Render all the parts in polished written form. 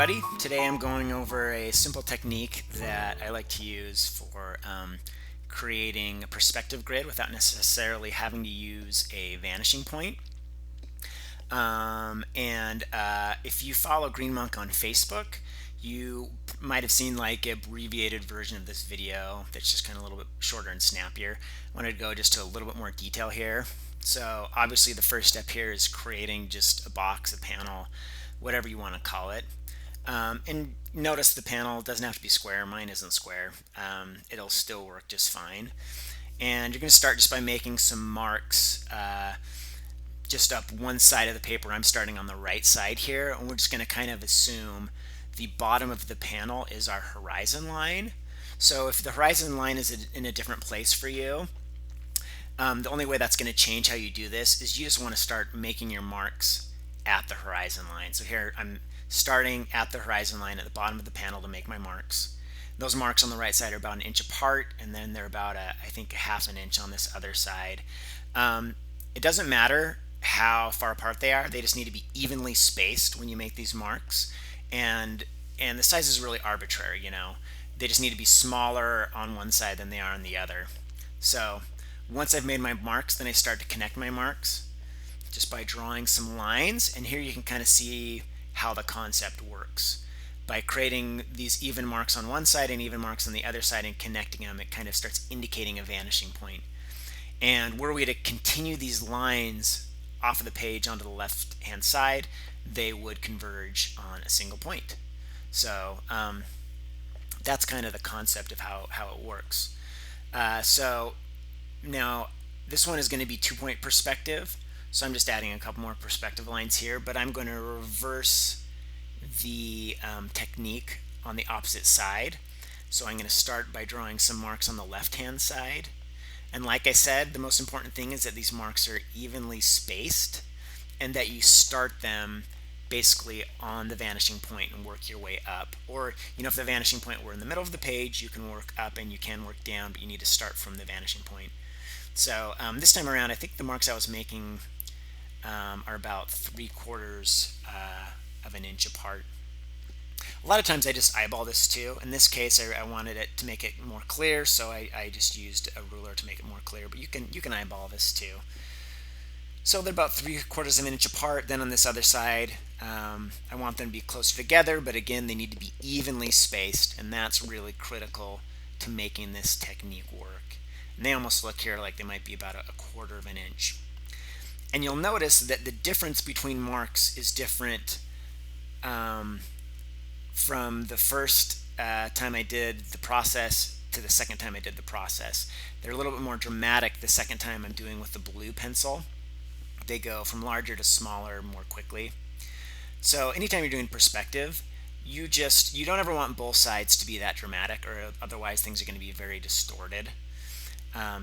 everybody. Today I'm going over a simple technique that I like to use for creating a perspective grid without necessarily having to use a vanishing point. If you follow Green Monk on Facebook, you might have seen like an abbreviated version of this video that's just kind of a little bit shorter and snappier. I wanted to go just to a little bit more detail here. So obviously the first step here is creating just a box, a panel, whatever you want to call it. And notice the panel doesn't have to be square. Mine isn't square. It'll still work just fine. And you're going to start just by making some marks just up one side of the paper. I'm starting on the right side here, and we're just going to kind of assume the bottom of the panel is our horizon line. So if the horizon line is in a different place for you, the only way that's going to change how you do this is you just want to start making your marks at the horizon line. So here I'm starting at the horizon line at the bottom of the panel to make my marks. Those marks on the right side are about 1 inch apart, and then they're about I think 1/2 inch on this other side. It doesn't matter how far apart they are, they just need to be evenly spaced when you make these marks, and the size is really arbitrary, they just need to be smaller on one side than they are on the other. So once I've made my marks, then I start to connect my marks just by drawing some lines, and here you can kind of see how the concept works. By creating these even marks on one side and even marks on the other side and connecting them, it kind of starts indicating a vanishing point. And were we to continue these lines off of the page onto the left hand side, they would converge on a single point. So that's kind of the concept of how it works. So now this one is going to be 2-point perspective, so I'm just adding a couple more perspective lines here, but I'm going to reverse the technique on the opposite side. So I'm going to start by drawing some marks on the left hand side, and like I said, the most important thing is that these marks are evenly spaced and that you start them basically on the vanishing point and work your way up. Or if the vanishing point were in the middle of the page, you can work up and you can work down, but you need to start from the vanishing point. So this time around, I think the marks I was making are about 3/4 of an inch apart. A lot of times I just eyeball this too. In this case, I wanted it to make it more clear, so I just used a ruler to make it more clear, but you can eyeball this too. So they're about 3/4 of an inch apart. Then on this other side, I want them to be closer together, but again, they need to be evenly spaced, and that's really critical to making this technique work. And they almost look here like they might be about 1/4 of an inch. And you'll notice that the difference between marks is different from the first time I did the process to the second time I did the process. They're a little bit more dramatic the second time I'm doing with the blue pencil. They go from larger to smaller more quickly. So anytime you're doing perspective, you don't ever want both sides to be that dramatic, or otherwise things are going to be very distorted.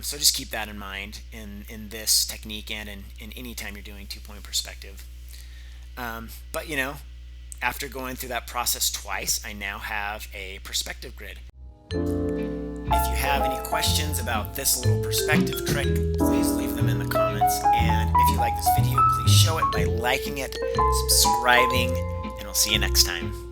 So just keep that in mind in this technique and in any time you're doing 2-point perspective. But after going through that process twice, I now have a perspective grid. If you have any questions about this little perspective trick, please leave them in the comments. And if you like this video, please show it by liking it, subscribing, and we'll see you next time.